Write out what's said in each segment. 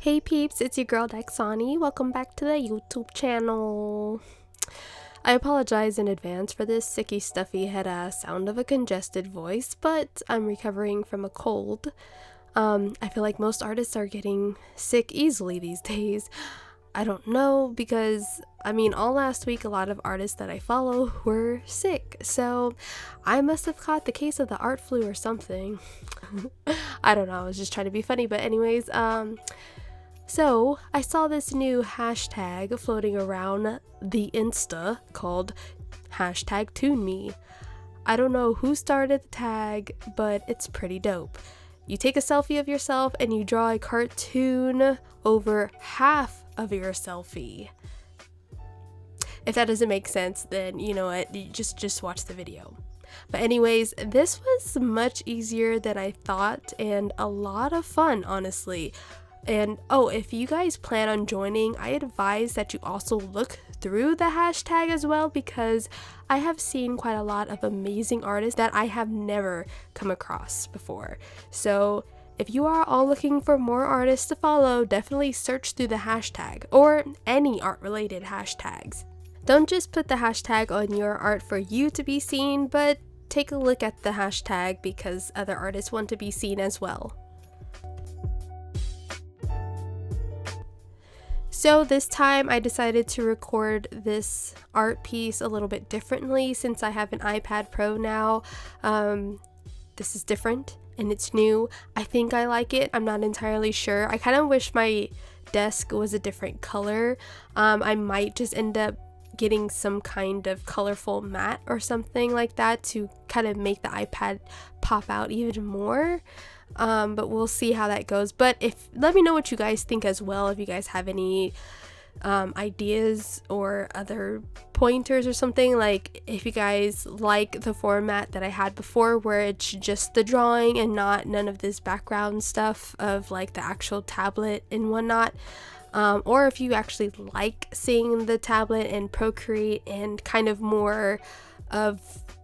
Hey peeps, it's your girl Daxani. Welcome back to the YouTube channel. I apologize in advance for this sicky, stuffy, head-ass sound of a congested voice, but I'm recovering from a cold. I feel like most artists are getting sick easily these days. I don't know, because all last week a lot of artists that I follow were sick, so I must have caught the case of the art flu or something. I don't know, I was just trying to be funny, but anyways, so I saw this new hashtag floating around the Insta called #ToonMe. I don't know who started the tag, but it's pretty dope. You take a selfie of yourself and you draw a cartoon over half of your selfie. If that doesn't make sense, then you know what, you just watch the video. But anyways, this was much easier than I thought and a lot of fun, honestly. And if you guys plan on joining, I advise that you also look through the hashtag as well, because I have seen quite a lot of amazing artists that I have never come across before. So if you are all looking for more artists to follow, definitely search through the hashtag or any art related hashtags. Don't just put the hashtag on your art for you to be seen, but take a look at the hashtag because other artists want to be seen as well. So this time I decided to record this art piece a little bit differently since I have an iPad Pro now. This is different and it's new. I think I like it. I'm not entirely sure. I kind of wish my desk was a different color. I might just end up getting some kind of colorful mat or something like that to kind of make the iPad pop out even more. But we'll see how that goes. But let me know what you guys think as well, if you guys have any ideas or other pointers or something. Like if you guys like the format that I had before where it's just the drawing and none of this background stuff of like the actual tablet and whatnot, or if you actually like seeing the tablet and Procreate and kind of more of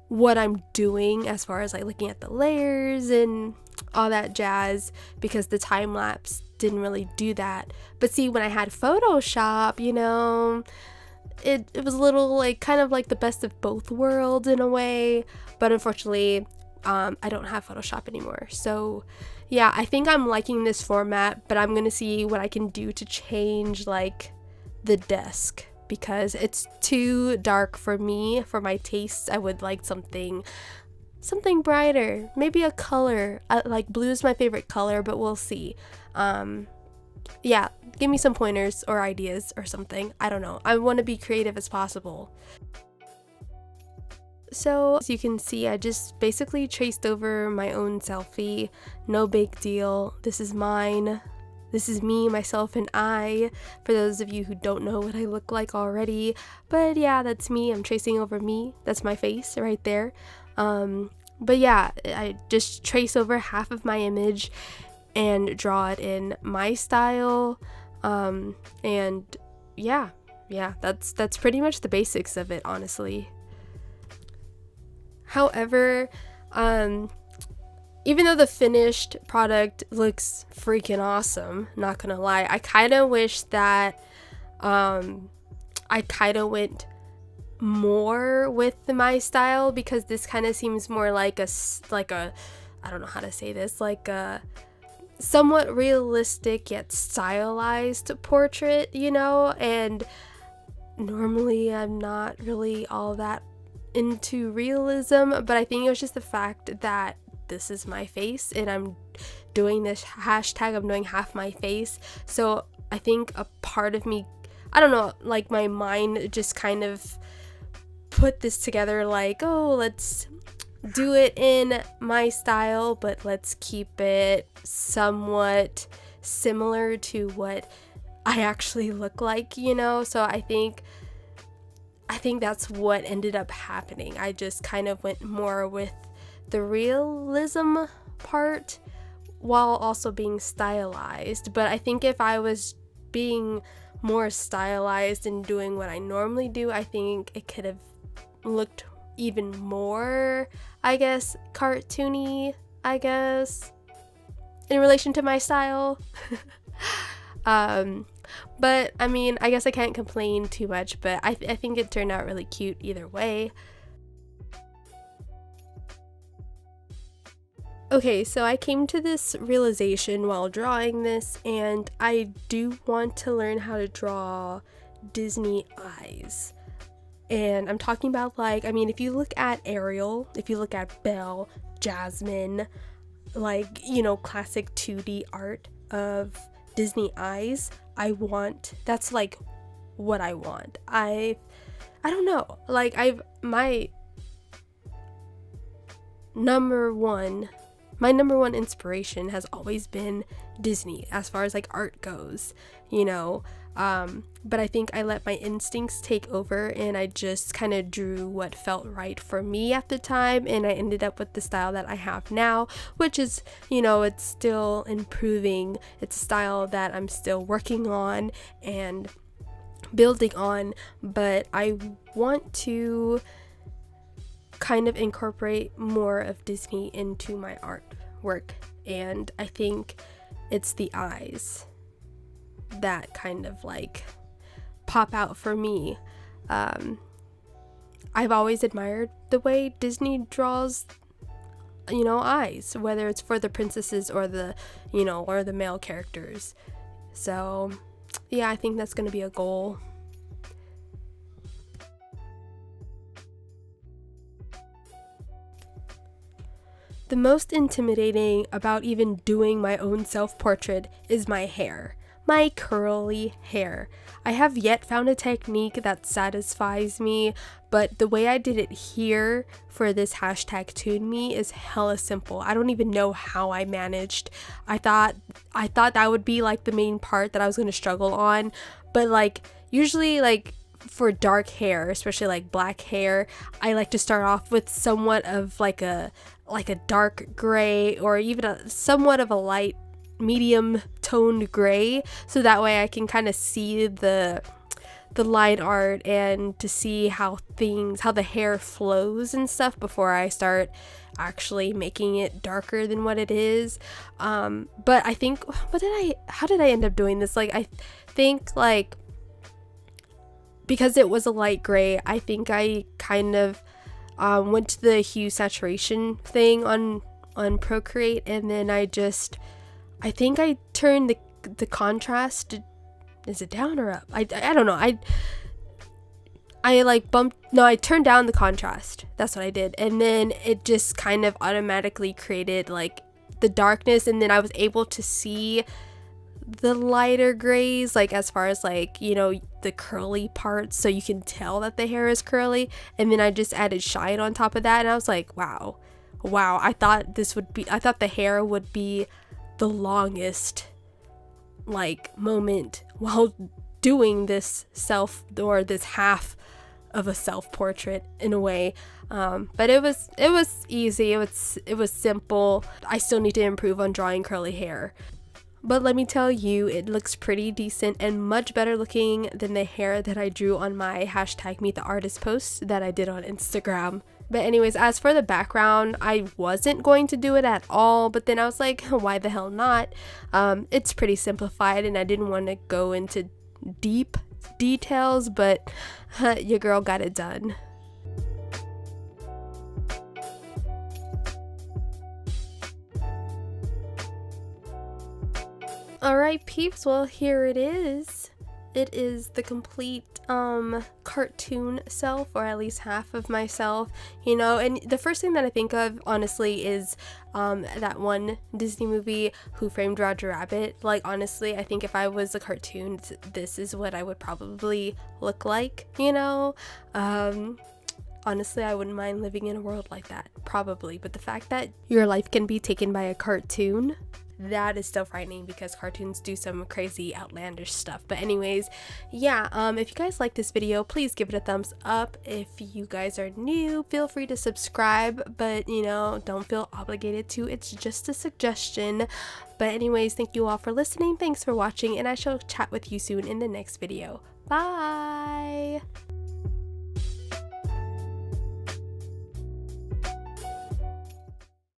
what I'm doing as far as like looking at the layers and all that jazz, because the time lapse didn't really do that. But see, when I had Photoshop, it was a little like kind of like the best of both worlds in a way. But unfortunately, I don't have Photoshop anymore. So yeah, I think I'm liking this format, but I'm gonna see what I can do to change like the desk, because it's too dark for me, for my tastes. I would like something brighter, maybe a color, like blue is my favorite color, but we'll see. Yeah, give me some pointers or ideas or something. I don't know, I want to be creative as possible. So as you can see, I just basically traced over my own selfie. No big deal. This is mine. This is me, myself, and I, for those of you who don't know what I look like already. But yeah, that's me. I'm tracing over me. That's my face right there. But yeah, I just trace over half of my image and draw it in my style. And yeah, that's pretty much the basics of it, honestly. However, even though the finished product looks freaking awesome, not gonna lie, I kind of wish that I kind of went more with my style, because this kind of seems more like a I don't know how to say this, like a somewhat realistic yet stylized portrait, and normally I'm not really all that into realism, but I think it was just the fact that this is my face and I'm doing this hashtag, I'm doing half my face. So I think a part of me, I don't know, like my mind just kind of put this together like, let's do it in my style, but let's keep it somewhat similar to what I actually look like, So I think that's what ended up happening. I just kind of went more with the realism part while also being stylized. But I think if I was being more stylized and doing what I normally do, I think it could have looked even more, I guess, cartoony, in relation to my style. But I mean, I guess I can't complain too much, but I think it turned out really cute either way. Okay, so I came to this realization while drawing this, and I do want to learn how to draw Disney eyes. And I'm talking about, like, I mean, if you look at Ariel, if you look at Belle, Jasmine, like, you know, classic 2D art of Disney eyes, that's like what I want. I don't know, like, my number one inspiration has always been Disney as far as like art goes, you know. But I think I let my instincts take over, and I just kind of drew what felt right for me at the time, and I ended up with the style that I have now, which is, you know, it's still improving. It's a style that I'm still working on and building on, but I want to kind of incorporate more of Disney into my artwork, and I think it's the eyes that kind of like pop out for me. I've always admired the way Disney draws, you know, eyes, whether it's for the princesses or the, you know, or the male characters. So yeah, I think that's gonna be a goal. The most intimidating about even doing my own self-portrait is my hair. My curly hair. I have yet found a technique that satisfies me, but the way I did it here for this hashtag Toon Me is hella simple. I don't even know how I managed. I thought that would be like the main part that I was going to struggle on, but like usually like for dark hair, especially like black hair, I like to start off with somewhat of like a dark gray, or even somewhat of a light medium toned gray, so that way I can kind of see the line art and to see how the hair flows and stuff before I start actually making it darker than what it is. But I think how did I end up doing this? Like, I think like because it was a light gray, I think I kind of went to the hue saturation thing on Procreate, and then I think I turned the contrast, is it down or up? I don't know. I turned down the contrast. That's what I did. And then it just kind of automatically created like the darkness, and then I was able to see the lighter grays, like as far as like, you know, the curly parts, so you can tell that the hair is curly. And then I just added shine on top of that, and I was like, wow, I thought the hair would be the longest like moment while doing this half of a self-portrait in a way. But it was easy, it was simple. I still need to improve on drawing curly hair, but let me tell you, it looks pretty decent and much better looking than the hair that I drew on my hashtag Meet the Artist post that I did on Instagram. But anyways, as for the background, I wasn't going to do it at all, but then I was like, why the hell not? It's pretty simplified, and I didn't want to go into deep details, but your girl got it done. Alright peeps, well here it is. It is the complete cartoon self, or at least half of myself, you know. And the first thing that I think of, honestly, is that one Disney movie, Who Framed Roger Rabbit. Like, honestly, I think if I was a cartoon, this is what I would probably look like, you know. Honestly, I wouldn't mind living in a world like that, probably. But the fact that your life can be taken by a cartoon, that is still frightening, because cartoons do some crazy outlandish stuff. But anyways, yeah, if you guys like this video, please give it a thumbs up. If you guys are new, feel free to subscribe, but you know, don't feel obligated to. It's just a suggestion. But anyways, thank you all for listening, thanks for watching, and I shall chat with you soon in the next video. Bye.